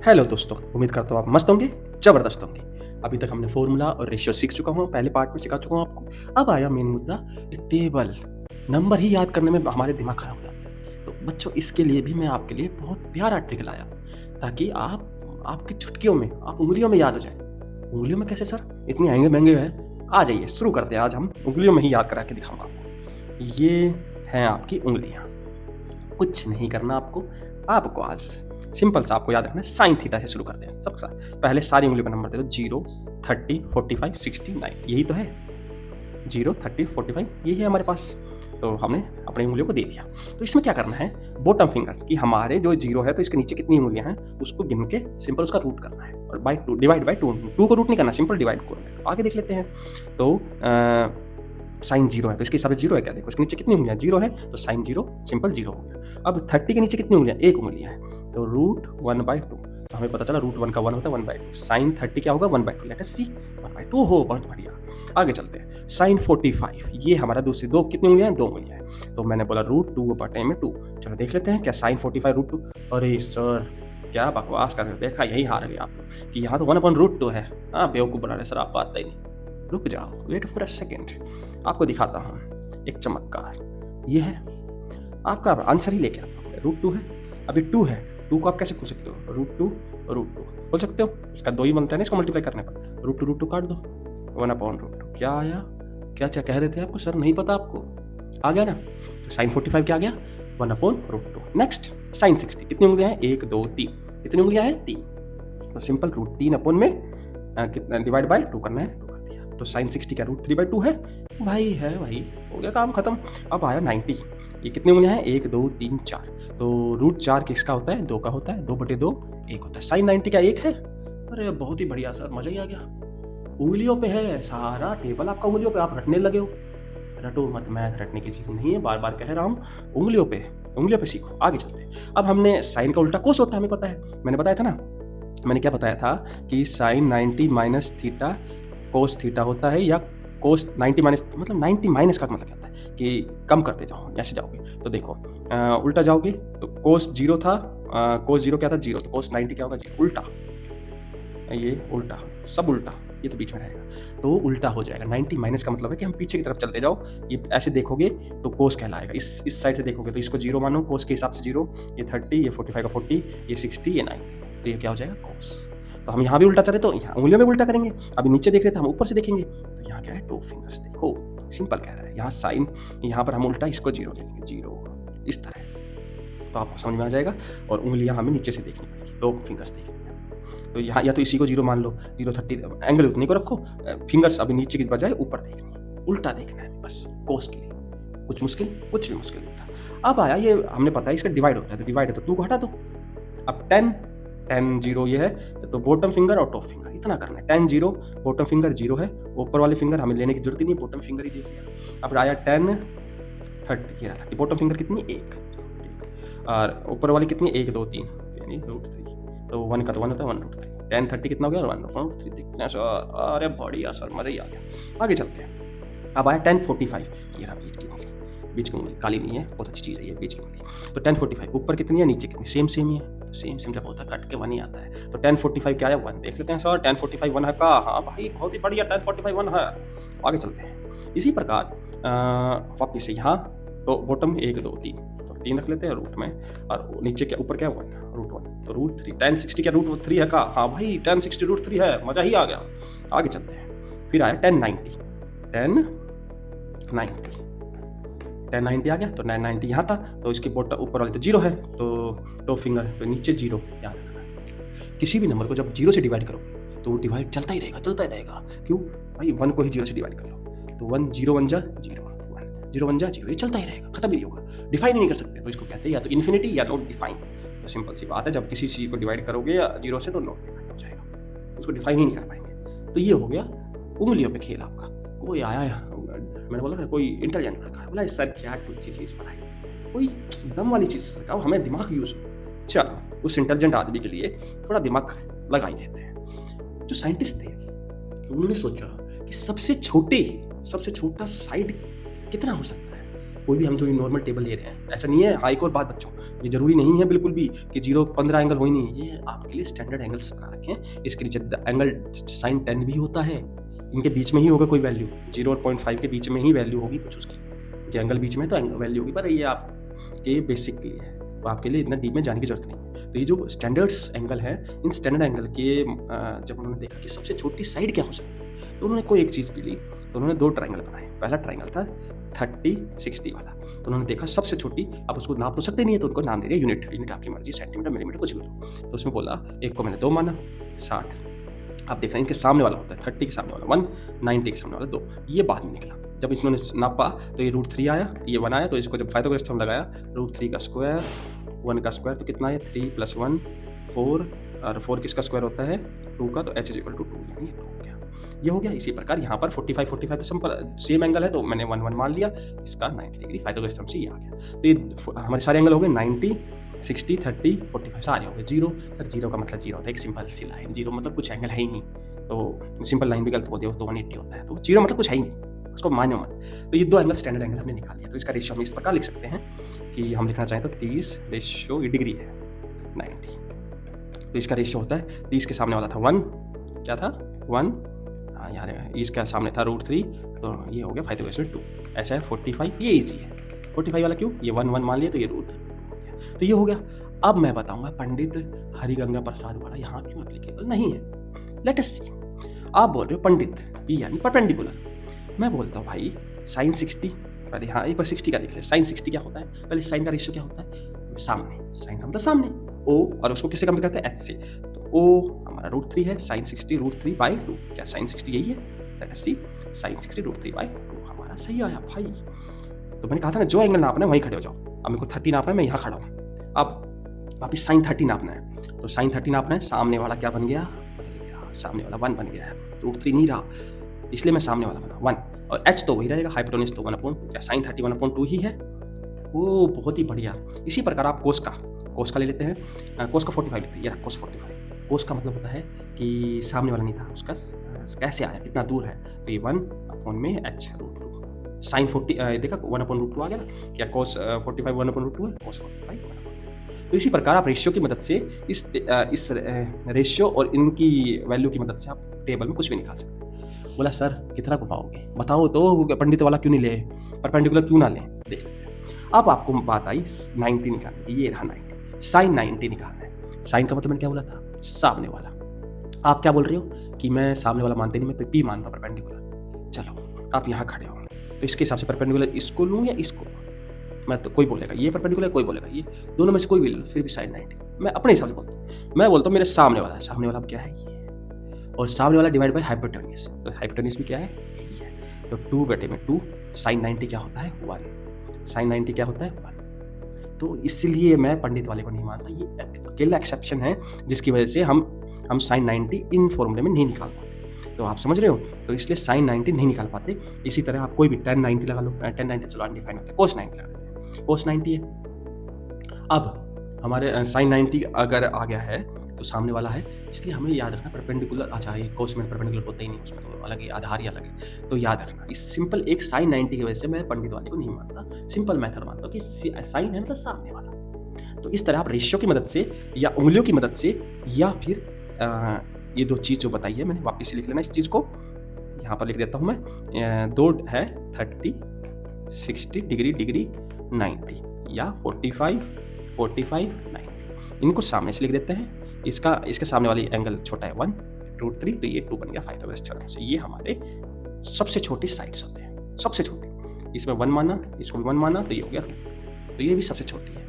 Hello दोस्तों, उम्मीद करता हूँ आप मस्त होंगे, ज़बरदस्त होंगे। अभी तक हमने फॉर्मूला और रेशियो सीख चुका हूँ, पहले पार्ट में सिखा चुका हूँ आपको। अब आया मेन मुद्दा, ये टेबल। नंबर ही याद करने में हमारे दिमाग खराब हो जाता है। तो बच्चों, इसके लिए भी मैं आपके लिए बहुत प्यारा ट्रिक लाया हूँ, ताकि आपकी चुटकियों में, आप उंगलियों में याद हो जाए। उंगलियों में कैसे सर? इतनी महंगे है। आ जाइए, शुरू करते हैं। आज हम उंगलियों में ही याद करा के दिखाऊंगा आपको। ये हैं आपकी उंगलियाँ। कुछ नहीं करना आपको आज सिंपल सा आपको याद रखना है। साइन थीटा से शुरू करते हैं। सबसे पहले सारी उंगलियों का नंबर दे दो। 0, 30, 45, 69, यही तो है। 0, 30, 45, यही है हमारे पास। तो हमने अपनी उंगलियों को दे दिया। तो इसमें क्या करना है, बॉटम फिंगर्स की हमारे जो 0 है तो इसके नीचे कितनी उंगलियां हैं उसको गिन के सिंपल उसका रूट करना है, और बाई 2 डिवाइड बाई 2 को रूट नहीं करना, सिंपल डिवाइड करना है। आगे देख लेते हैं। तो साइन 0 है तो इसके हिसाब से 0 है क्या, देखो इसके नीचे कितनी उंगलियां, 0 है तो साइन 0 सिंपल 0 हो गया। अब 30 के नीचे कितनी उंगलियां, एक उंगलियां है तो रूट 1/2। तो हमें पता चला रूट 1 का 1 होता है 1/2। साइन 30 क्या होगा, 1/2, लेट अस सी 1/2 हो। बहुत बढ़िया, आगे चलते हैं। साइन 45, ये हमारा दूसरी दो कितनी उंगलियां हैं, 2 उंगलियां हैं। तो मैंने बोला रूट 2/2। चलो देख लेते हैं क्या साइन 45 रूट 2। अरे सर क्या बकवास कर रहे हो, देखा यही हार गए आप कि यहाँ तो 1/√2 है। हाँ बेवकूफ़ बना रहे सर, आपको आता ही नहीं। रुक जाओ, वेट फॉर अ सेकेंड, आपको दिखाता हूँ एक चमत्कार। ये है आपका आंसर ही लेके आता हूँ। रूट 2 है, अभी 2 है, 2 को आप कैसे खोल सकते हो, रूट टू खोल सकते हो। इसका 2 ही बनता है ना इसको मल्टीप्लाई करने पर। रूट टू काट दो, 1/√2। क्या आया, क्या कह रहे थे आपको सर, नहीं पता आपको? आ गया ना। तो साइन 45 क्या आ गया, 1/√2। नेक्स्ट साइन 60, कितनी उंगलियां हैं, 1, 2, 3, कितनी उंगलियां हैं, 3। तो सिंपल रूट 3 अपॉन में कितना डिवाइड बाई 2 करना है, 2 कर दिया। तो साइन 60 का रूट 3/2 है भाई, है भाई, हो गया काम खत्म। अब आया 90, ये कितनी उंगलियां हैं, 1, 2, 3, 4। तो रूट 4 किसका होता है, 2 का होता है, 2/2 1 होता है। साइन 90 का 1 है। अरे बहुत ही बढ़िया सर, मजा ही आ गया। उंगलियों पे है सारा टेबल आपका, उंगलियों पे आप रटने लगे हो। रटो मत, मैथ रटने की चीज़ नहीं है, बार बार कह रहा हूँ। उंगलियों पे सीखो। आगे चलते हैं। अब हमने साइन का उल्टा कोस होता है, हमें पता है, मैंने बताया था ना। मैंने क्या बताया था कि sine 90 minus theta cos theta होता है, या कोस 90 माइनस, मतलब 90 माइनस का मतलब क्या होता है कि कम करते जाओ, ऐसे जाओगे। तो देखो उल्टा जाओगे तो कोस 0 था, कोस 0 क्या था, 0। तो कोस 90 क्या होगा, 0। उल्टा, ये उल्टा, सब उल्टा, ये तो बीच में रहेगा तो उल्टा हो जाएगा। 90 माइनस का मतलब है कि हम पीछे की तरफ चलते जाओ। ये ऐसे देखोगे तो कोस कहलाएगा। इस साइड से देखोगे तो इसको 0 मानो, कोस के हिसाब से 0। ये 30, ये 45 का 40, ये 60, ये 90। तो ये क्या हो जाएगा, कोस। तो हम यहाँ भी उल्टा चले तो यहाँ उंगलियों में उल्टा करेंगे। अभी नीचे देख रहे थे, हम ऊपर से देखेंगे तो यहाँ क्या है, 2 फिंगर्स। देखो सिंपल कह रहा है, यहाँ साइन, यहाँ पर हम उल्टा इसको 0 ले लेंगे, 0 इस तरह। तो आपको समझ में आ जाएगा। और उंगलियाँ हमें नीचे से देखनी पड़ेगी, 2 फिंगर्स देखनी। तो यहाँ या तो इसी को 0 मान लो, 0, 30, एंगल उतनी को रखो, फिंगर्स अभी नीचे की बजाय ऊपर देखनी, उल्टा देखना है बस कोस के लिए। कुछ मुश्किल, कुछ भी मुश्किल नहीं था। अब आया ये, हमने पता है इसका डिवाइड होता है, तो डिवाइड है तो 2 को हटा दो। अब 10, 0 ये है तो बॉटम फिंगर और टॉप फिंगर इतना करना है। 10, 0, बॉटम फिंगर 0 है, ऊपर वाले फिंगर हमें लेने की जरूरत ही नहीं, बॉटम फिंगर ही देख लिया। अब आया 10, 30, 30, बॉटम फिंगर कितनी, 1, और ऊपर वाली कितनी, 1, 2, 3, यानी √3। तो 1 का तो 1 होता है, 1√3। 10, 30 कितना हो गया, 1/3 देखते हैं सर। अरे बढ़िया सर, मजा ही आ गया। आगे चलते हैं। अब आया 10, 45, ये रहा बीच की उंगली। बीच की उंगली काली नहीं है, बहुत अच्छी चीज़ है ये बीच की उंगली। तो 10, 45 ऊपर कितनी है, नीचे कितनी, सेम ही है। तो सेम जब होता है कट के 1 ही आता है। तो 10, 45 क्या है, 1 देख लेते हैं सर। 10, 45 1 है का, हाँ भाई बहुत ही बढ़िया, 10, 45 1 है। आगे चलते हैं। इसी प्रकार वापिस से यहाँ तो बॉटम 1, 2, 3, तो 3 रख लेते हैं रूट में, और नीचे क्या, ऊपर क्या, 1, √1। तो √3, 10, 60 क्या √3 है का, हाँ भाई 10, 60 √3 है, मजा ही आ गया। आगे चलते हैं। फिर आया 10, 90, 10, 90, 10, 90 आ गया। तो 10, 90 यहाँ था, तो इसके बॉटम ऊपर वाले तो 0 है, तो टॉप फिंगर तो नीचे 0 याद रखना। किसी भी नंबर को जब 0 से डिवाइड करो तो वो डिवाइड चलता ही रहेगा। क्यों भाई, 1 को ही 0 से डिवाइड कर लो तो 1, 0 1 जा 0, 0 1 जा 0, ये चलता ही रहेगा, खत्म ही नहीं होगा, डिफाइन ही नहीं कर सकते। तो इसको कहते हैं या तो इन्फिनिटी या नॉट डिफाइन। तो सिंपल सी बात है, जब किसी चीज़ को डिवाइड करोगे 0 से तो नॉट डिफाइन हो जाएगा, उसको डिफाइन ही नहीं कर पाएंगे। तो ये हो गया उंगलियों पे खेल आपका। कोई आया, मैंने बोला ना कोई इंटेलिजेंट लड़का है, बोला सर क्या कुछ चीज़ पढ़ाई, कोई दम वाली चीज़ सिखाओ, हमें दिमाग यूज हो। चलो उस इंटेलिजेंट आदमी के लिए थोड़ा दिमाग लगा ही देते हैं। जो साइंटिस्ट थे उन्होंने सोचा कि सबसे छोटा साइड कितना हो सकता है। कोई भी हम जो नॉर्मल टेबल ले रहे हैं, ऐसा नहीं है। हाँ, एक और बात बच्चों, ये ज़रूरी नहीं है बिल्कुल भी कि 0-15 एंगल हो ही नहीं, ये आपके लिए स्टैंडर्ड एंगल्स बना रखे हैं। इसके नीचे एंगल sin 10 भी होता है, इनके बीच में ही होगा कोई वैल्यू, 0 और 0.5 के बीच में ही वैल्यू होगी कुछ उसकी, क्योंकि एंगल बीच में तो एंगल वैल्यू होगी, पर ये आपके बेसिक के लिए है, तो आपके लिए इतना डीप में जाने की जरूरत नहीं है। तो ये जो स्टैंडर्ड्स एंगल है, इन स्टैंडर्ड एंगल के जब उन्होंने देखा कि सबसे छोटी साइड क्या हो सकती है, तो उन्होंने कोई एक चीज़ भी ली, तो उन्होंने 2 ट्रायंगल बनाए। पहला ट्रायंगल था 30-60 वाला, तो उन्होंने देखा सबसे छोटी, आप उसको नाप तो सकते नहीं है, तो उनको नाम दे दिया यूनिट आपकी मर्जी, सेंटीमीटर, मिलीमीटर, कुछ भी हो। तो उसमें बोला, एक को मैंने 2 माना, 60। आप देख रहे हैं इनके सामने वाला होता है 30 के सामने वाला 1, 90 के सामने वाला 2, ये बाद में निकला। जब इन्होंने नापा तो ये √3 आया, ये 1 आया, तो इसको जब पाइथागोरस थ्योरम लगाया, √3 का स्क्वायर 1 का स्क्वायर तो कितना है 3 + 1 4, और 4 किसका स्क्वायर होता है 2 का, तो h = 2, यानी 2 हो गया। ये हो गया। इसी प्रकार यहाँ पर 45 तो सिंपल सेम एंगल है, तो मैंने 1 1 मान लिया, इसका 90 डिग्री पाइथागोरस थ्योरम से ये आ गया। तो ये हमारे सारे एंगल हो गए 90, 60, 30, 45 सारे हो गए। 0 सर, 0 का मतलब 0 होता है एक सिंपल सी लाइन, 0 मतलब कुछ एंगल है ही नहीं, तो सिंपल लाइन भी गलत बोलते हो तो 180 होता है, तो 0 मतलब कुछ है ही नहीं, उसको मानो मत। तो ये 2 एंगल स्टैंडर्ड एंगल हमने निकाल लिया। तो इसका रेशियो हम इस प्रकार लिख सकते हैं कि हम लिखना चाहें तो 30 रेशियो डिग्री है 90, तो इसका रेशियो होता है 30 के सामने वाला था 1, क्या था 1, हाँ यार इसका सामने था √3, तो ये हो गया पाइथागोरस में 2, ऐसा है 45, ये इजी है। 45 वाला क्यों, ये 1 1 मान लिया, तो ये √2 हो गया। तो ये हो गया। अब मैं बताऊंगा पंडित हरिगंगा प्रसाद वाला यहाँ क्यों एप्लीकेबल नहीं है। लेट अस सी। आप बोल रहे हो पंडित P यानी परपेंडिकुलर, मैं बोलता हूँ भाई sin 60, पहले हाँ एक बार 60 का देख ले, sin 60 क्या होता है, पहले sin का रेशियो क्या होता है, सामने, sin का मतलब सामने, O, और उसको किससे कंपेयर करते हैं h से, तो O हमारा √3 है, sin 60 √3/2, क्या sin 60 यही है, लेट अस सी, sin 60 √3/2 हमारा सही आया भाई। तो मैंने कहा था ना जो एंगल नापना है वहीं खड़े हो जाओ। अब मेरे को 30 नापना है, मैं यहाँ खड़ा हूँ। अब वापिस sin 30 नापना है, तो sin 30 नापना है, सामने वाला क्या बन गया, बदल गया, सामने वाला 1 बन गया है, √3 नहीं रहा, इसलिए मैं सामने वाला बना 1, और h तो वही रहेगा, हाइपोटेन्यूज तो 1/2, क्या sin 30 1/2 ही है। ओ बहुत ही बढ़िया। इसी प्रकार आप कोस का ले लेते हैं, कोस का 45 लेते हैं, ये cos 45। कोस का मतलब होता है कि सामने वाला नहीं था, उसका कैसे आया, कितना दूर है, तो ये 1/h √2, sin 40 देखा 1/√2 आ गया ना, क्या cos 45 1/√2 है, cos 45 1/2। तो इसी प्रकार आप रेशियो की मदद से इस रेशियो और इनकी वैल्यू की मदद से आप टेबल में कुछ भी निकाल सकते हैं। बोला सर कितना घुमाओगे, बताओ तो पंडित वाला क्यों नहीं ले, परपेंडिकुलर क्यों ना लें, देख लेते हैं। अब आपको बात आई 90 निकालने की, ये रहा 90, sin 90 निकालना है। साइन का मतलब मैंने क्या बोला था, सामने वाला। आप क्या बोल रहे हो कि मैं सामने वाला मानते नहीं, मैं P मानता हूँ परपेंडिकुलर। चलो आप यहाँ खड़े हो, तो इसके हिसाब से परपेंडिकुलर इसको लूँ या इसको, मैं तो कोई बोलेगा ये परपेंडिकुलर, कोई बोलेगा ये, दोनों में से कोई भी ले लो, फिर भी sin 90। मैं अपने हिसाब से बोलता हूँ, मैं बोलता हूँ मेरे सामने वाला है, सामने वाला क्या है ये, और सामने वाला डिवाइड बाय हाइपोटेन्यूज, तो हाइपोटेन्यूज भी क्या है यही है, तो 2/2 sin 90 क्या होता है 1, sin 90 क्या होता है 1। तो इसलिए मैं पंडित वाले को नहीं मानता, ये अकेला एक्सेप्शन है जिसकी वजह से हम sin 90 इन फॉर्मूले में नहीं निकाल पाते। तो आप समझ रहे हो, तो इसलिए sin 90 नहीं निकाल पाते। इसी तरह आप कोई भी tan 90 लगा लो, tan 90 चलो अनडिफाइन होता है, cos 90 लगा देते हैं, cos 90 है। अब हमारे sin 90 अगर आ गया है तो सामने वाला है, इसलिए हमें याद रखना परपेंडिकुलर, अच्छा ये कोस में परपेंडिकुलर होता ही नहीं, उसमें तो अलग ही आधार ही अलग है, तो याद रखना। इस सिंपल एक sin 90 की वजह से मैं पंडित वाले को नहीं मानता, सिंपल मेथड मानता हूँ कि साइन है मतलब सामने वाला। तो इस तरह आप रेशियो की मदद से या उंगलियों की मदद से, या फिर ये 2 चीज़ जो बताई है मैंने, वापस से लिख लेना इस चीज़ को, यहाँ पर लिख देता हूँ मैं, 2 है 30 60 डिग्री 90 या 45 90, इनको सामने से लिख देते हैं। इसके सामने वाली एंगल छोटा है 1 √3, तो ये 2 बन गया पाइथागोरस थ्योरम से। ये हमारे सबसे छोटे साइड्स होते हैं, सबसे छोटे। इसमें 1 माना, इसको भी 1 माना, तो ये हो गया, तो ये भी सबसे छोटी है।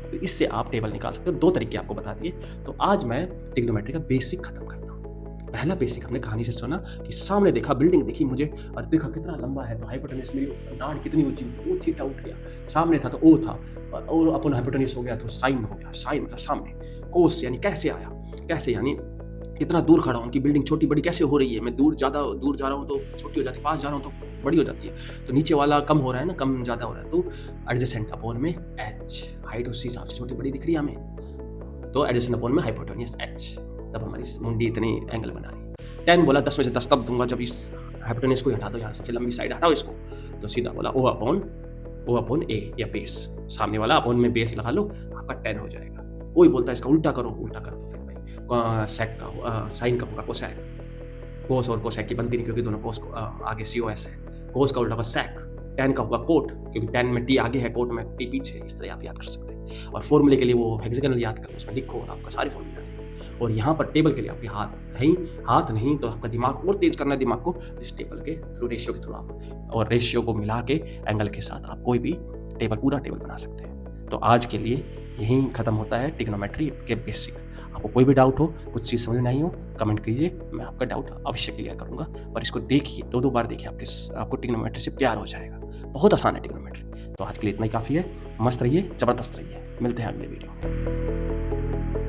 तो इससे आप टेबल निकाल सकते हो। 2 तरीके आपको बता दिए। तो आज मैं ट्रिग्नोमेट्री का बेसिक खत्म करता हूँ। पहला बेसिक हमने कहानी से सुना कि सामने देखा, बिल्डिंग देखी मुझे, और देखा कितना लंबा है, तो हाइपोटेन्यूज मेरी नाड़ कितनी ऊंची थी, वो थीटा उठ गया, सामने था तो ओ था, और अपन हाइपोटेन्यूज हो गया तो साइन हो गया, साइन मतलब सामने, कोस यानी कैसे आया, कैसे यानी कितना दूर खड़ा हूँ कि बिल्डिंग छोटी बड़ी कैसे हो रही है, मैं ज़्यादा दूर जा रहा हूँ तो छोटी हो जाती है, पास जा रहा हूँ तो बड़ी हो जाती है, तो नीचे वाला कम हो रहा है ना, कम ज़्यादा हो रहा है, तो एडजेसेंट अपॉन में h, हाइट उसी हिसाब से छोटी बड़ी दिख रही है हमें, तो एडजेसेंट अपॉन में हाइपोटेन्यूज h, तब हमारी मुंडी इतनी एंगल बना रही है। 10 बोला 10 में से 10 तब दूंगा जब इस हाइपोटेन्यूज को हटा दो, यहाँ सबसे लंबी साइड हटाओ इसको, तो सीधा बोला O/10 वो अपॉन ए या बेस, सामने वाला अपॉन में बेस लगा लो, आपका 10 हो जाएगा। कोई बोलता है इसका उल्टा करो, उल्टा कर दो फिर भाई, सेक का साइन का होगा कोसेक, कोस और कोसेक की बनती नहीं क्योंकि दोनों कोस को आगे COS है, कोस का उल्टा होगा सेक, टेन का होगा कोट क्योंकि 10 में टी आगे है, कोट में टी पीछे है। इस तरह आप याद कर सकते हैं। और फॉर्मूले के लिए वो हेक्सागोनल याद करो, उसमें लिखो और आपका सारी फॉर्मूले आ जाएगी। और यहाँ पर टेबल के लिए आपके हाथ नहीं तो आपका दिमाग और तेज करना है दिमाग को, इस टेबल के थ्रू, रेशियो के थ्रू आप, और रेशियो को मिला के एंगल के साथ आप कोई भी टेबल, पूरा टेबल बना सकते हैं। तो आज के लिए यहीं खत्म होता है ट्रिग्नोमेट्री के बेसिक। आपको कोई भी डाउट हो, कुछ चीज़ समझ नहीं हो, कमेंट कीजिए, मैं आपका डाउट अवश्य क्लियर करूंगा। पर इसको देखिए, 2-2 बार देखिए, आपको ट्रिग्नोमेट्री से प्यार हो जाएगा। बहुत आसान है ट्रिग्नोमेट्री। तो आज के लिए इतना ही काफ़ी है। मस्त रहिए, ज़बरदस्त रहिए, मिलते हैं अगले वीडियो में।